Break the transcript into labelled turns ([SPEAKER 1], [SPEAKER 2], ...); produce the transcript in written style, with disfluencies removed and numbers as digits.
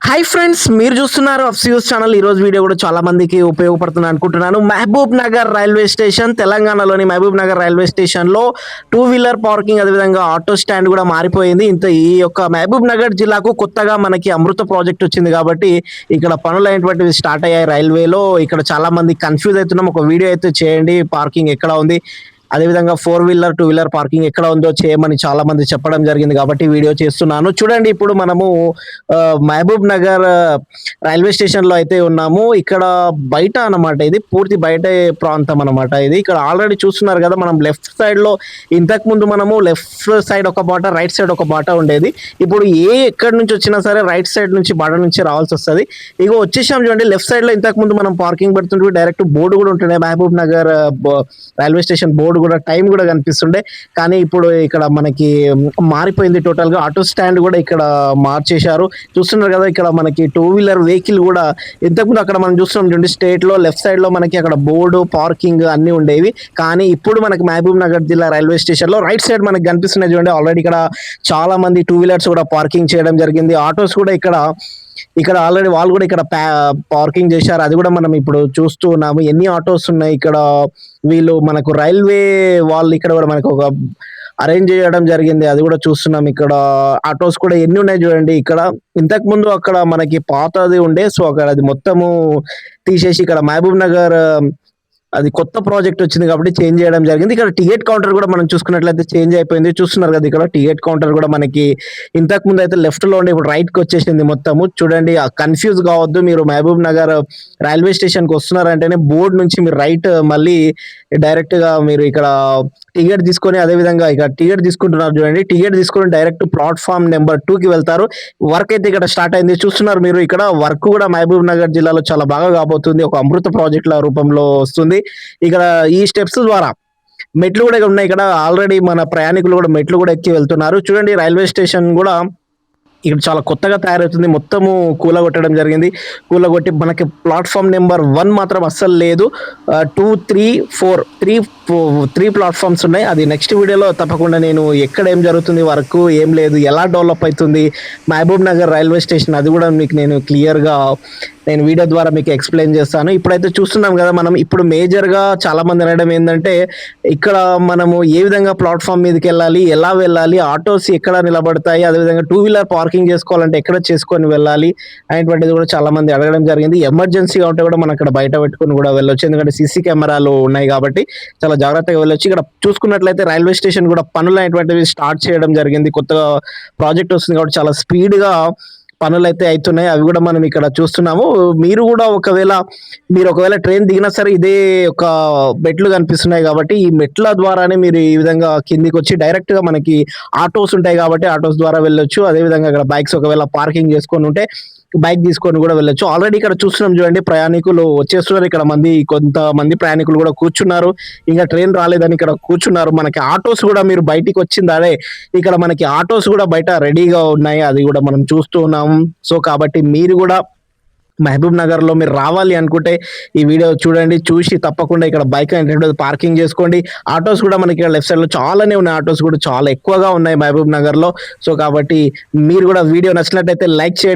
[SPEAKER 1] Hi friends, మీరు చూస్తున్నారు అఫ్సియూస్ channel. ఈ రోజు వీడియో కూడా చాలా మందికి ఉపయోగపడుతుంది అనుకుంటున్నాను. మహబూబ్ నగర్ రైల్వే స్టేషన్, తెలంగాణలోని మహబూబ్ నగర్ రైల్వే స్టేషన్లో టూ వీలర్ పార్కింగ్, అదేవిధంగా ఆటో స్టాండ్ కూడా మారిపోయింది. ఈ యొక్క మహబూబ్ నగర్ జిల్లాకు కొత్తగా మనకి అమృత ప్రాజెక్ట్ వచ్చింది కాబట్టి ఇక్కడ పనులు అయినటువంటివి స్టార్ట్ అయ్యాయి రైల్వేలో. ఇక్కడ చాలా మంది కన్ఫ్యూజ్ అవుతున్నాం. ఒక వీడియో అయితే చేయండి, పార్కింగ్ ఎక్కడ ఉంది, అదేవిధంగా 4 వీలర్ 2 వీలర్ పార్కింగ్ ఎక్కడ ఉందో చేయమని చాలా మంది చెప్పడం జరిగింది కాబట్టి వీడియో చేస్తున్నాను. చూడండి, ఇప్పుడు మనము మహబూబ్ నగర్ రైల్వే స్టేషన్ లో అయితే ఉన్నాము. ఇక్కడ బయట అన్నమాట, ఇది పూర్తి బయట ప్రాంతం అన్నమాట. ఇది ఇక్కడ ఆల్రెడీ చూస్తున్నారు కదా, మనం లెఫ్ట్ సైడ్ లో ఇంతకు ముందు మనము లెఫ్ట్ సైడ్ ఒక బాట, రైట్ సైడ్ ఒక బాట ఉండేది. ఇప్పుడు ఎక్కడి నుంచి వచ్చినా సరే రైట్ సైడ్ నుంచి బాట నుంచి రావాల్సి వస్తుంది. ఇగో వచ్చేసాం చూడండి. లెఫ్ట్ సైడ్ లో ఇంతకు ముందు మనం పార్కింగ్ పెడుతుంటే డైరెక్ట్ బోర్డు కూడా ఉంటుండే, Mahbubnagar railway station board కూడా, టైం కూడా కనిపిస్తుండే. కానీ ఇప్పుడు ఇక్కడ మనకి మారిపోయింది టోటల్ గా. ఆటో స్టాండ్ కూడా ఇక్కడ మార్చేశారు. చూస్తున్నారు కదా, ఇక్కడ మనకి 2 వీలర్ వెహికల్ కూడా ఇంతకుముందు అక్కడ మనం చూస్తున్నాం చూడండి, స్టేట్ లో లెఫ్ట్ సైడ్ లో మనకి అక్కడ బోర్డు, పార్కింగ్ అన్ని ఉండేవి. కానీ ఇప్పుడు మనకి మహబూబ్ నగర్ జిల్లా రైల్వే స్టేషన్ లో రైట్ సైడ్ మనకి కనిపిస్తున్నాయి చూడండి. ఆల్రెడీ ఇక్కడ చాలా మంది 2 వీలర్స్ కూడా పార్కింగ్ చేయడం జరిగింది. ఆటోస్ కూడా ఇక్కడ ఆల్రెడీ వాళ్ళు కూడా ఇక్కడ పార్కింగ్ చేశారు. అది కూడా మనం ఇప్పుడు చూస్తూ ఉన్నాము. ఎన్ని ఆటోస్ ఉన్నాయి ఇక్కడ. వీళ్ళు మనకు రైల్వే వాళ్ళు ఇక్కడ కూడా మనకు ఒక అరేంజ్ చేయడం జరిగింది. అది కూడా చూస్తున్నాం. ఇక్కడ ఆటోస్ కూడా ఎన్ని ఉన్నాయి చూడండి. ఇక్కడ ఇంతకు ముందు అక్కడ మనకి పాతది ఉండే, సో అక్కడ అది మొత్తము తీసేసి ఇక్కడ మహబూబ్ నగర్ అది కొత్త ప్రాజెక్ట్ వచ్చింది కాబట్టి చేంజ్ చేయడం జరిగింది. ఇక్కడ టికెట్ కౌంటర్ కూడా మనం చూసుకున్నట్లయితే చేంజ్ అయిపోయింది. చూస్తున్నారు కదా, ఇక్కడ టికెట్ కౌంటర్ కూడా మనకి ఇంతకు ముందు అయితే లెఫ్ట్ లో ఉండే, ఇప్పుడు రైట్ కి వచ్చేసింది మొత్తము. చూడండి, కన్ఫ్యూజ్ కావద్దు. మీరు మహబూబ్ నగర్ రైల్వే స్టేషన్ కి వస్తున్నారంటేనే బోర్డు నుంచి మీరు రైట్ మళ్ళీ డైరెక్ట్ గా మీరు ఇక్కడ టికెట్ తీసుకొని, అదే విధంగా ఇక్కడ టికెట్ తీసుకుంటున్నారు చూడండి. టికెట్ తీసుకొని డైరెక్ట్ ప్లాట్ఫామ్ నెంబర్ 2 కి వెళ్తారు. వర్క్ అయితే ఇక్కడ స్టార్ట్ అయింది. చూస్తున్నారు మీరు, ఇక్కడ వర్క్ కూడా మహబూబ్ నగర్ జిల్లాలో చాలా బాగా కాబోతుంది. ఒక అమృత ప్రాజెక్ట్ ల రూపంలో వస్తుంది. ఇక్కడ ఈ స్టెప్స్ ద్వారా మెట్లు కూడా ఉన్నాయి. ఇక్కడ ఆల్రెడీ మన ప్రయాణికులు కూడా మెట్లు కూడా ఎక్కి వెళ్తున్నారు. చూడండి, రైల్వే స్టేషన్ కూడా ఇక్కడ చాలా కొత్తగా తయారవుతుంది. మొత్తము కూలగొట్టడం జరిగింది. కూలగొట్టి మనకి ప్లాట్ఫామ్ నెంబర్ 1 మాత్రం అస్సలు లేదు. 2, 3, 4 త్రీ ప్లాట్ఫామ్స్ ఉన్నాయి. అది నెక్స్ట్ వీడియోలో తప్పకుండా నేను ఎక్కడ ఏం జరుగుతుంది, వర్క్ ఏం లేదు, ఎలా డెవలప్ అవుతుంది మహబూబ్ నగర్ రైల్వే స్టేషన్, అది కూడా మీకు నేను క్లియర్గా వీడియో ద్వారా మీకు ఎక్స్ప్లెయిన్ చేస్తాను. ఇప్పుడైతే చూస్తున్నాం కదా, మనం ఇప్పుడు మేజర్గా చాలా మంది అనడం ఏంటంటే ఇక్కడ మనము ఏ విధంగా ప్లాట్ఫామ్ మీదకి వెళ్ళాలి, ఎలా వెళ్ళాలి, ఆటోస్ ఎక్కడ నిలబడతాయి, అదేవిధంగా 2 వీలర్ పార్కింగ్ చేసుకోవాలంటే ఎక్కడ చేసుకొని వెళ్ళాలి అనేటువంటిది కూడా చాలా మంది అడగడం జరిగింది. ఎమర్జెన్సీగా ఉంటే కూడా మనం అక్కడ బయట పెట్టుకుని కూడా వెళ్ళొచ్చు, ఎందుకంటే సీసీ కెమెరాలు ఉన్నాయి కాబట్టి చాలా జాగ్రత్తగా వెళ్ళొచ్చు. ఇక్కడ చూసుకున్నట్లయితే రైల్వే స్టేషన్ కూడా పనులు అనేటువంటివి స్టార్ట్ చేయడం జరిగింది. కొత్తగా ప్రాజెక్ట్ వస్తుంది కాబట్టి చాలా స్పీడ్గా పనులు అయితే అవుతున్నాయి. అవి కూడా మనం ఇక్కడ చూస్తున్నాము. మీరు కూడా ఒకవేళ ట్రైన్ దిగినా సరే ఇదే ఒక మెట్లు కనిపిస్తున్నాయి కాబట్టి ఈ మెట్ల ద్వారానే మీరు ఈ విధంగా కిందికి వచ్చి డైరెక్ట్ గా మనకి ఆటోస్ ఉంటాయి కాబట్టి ఆటోస్ ద్వారా వెళ్ళొచ్చు. అదే విధంగా ఇక్కడ బైక్స్ ఒకవేళ పార్కింగ్ చేసుకొని ఉంటే బైక్ తీసుకొని కూడా వెళ్ళొచ్చు. ఆల్రెడీ ఇక్కడ చూస్తున్నాం చూడండి, ప్రయాణికులు వచ్చేస్తున్నారు. ఇక్కడ కొంతమంది ప్రయాణికులు కూడా కూర్చున్నారు. ఇంకా ట్రైన్ రాలేదని ఇక్కడ కూర్చున్నారు. మనకి ఆటోస్ కూడా మీరు బయటికి వచ్చిందాడే, ఇక్కడ మనకి ఆటోస్ కూడా బయట రెడీగా ఉన్నాయి. అది కూడా మనం చూస్తూ ఉన్నాము. సో కాబట్టి మీరు కూడా మహబూబ్ నగర్ లో మీరు రావాలి అనుకుంటే ఈ వీడియో చూడండి. చూసి తప్పకుండా ఇక్కడ బైక్ అనేటువంటి పార్కింగ్ చేసుకోండి. ఆటోస్ కూడా మనకి ఇక్కడ లెఫ్ట్ సైడ్ లో చాలానే ఉన్నాయి. ఆటోస్ కూడా చాలా ఎక్కువగా ఉన్నాయి మహబూబ్ నగర్ లో. సో కాబట్టి మీరు కూడా వీడియో నచ్చినట్టయితే లైక్ చేయండి.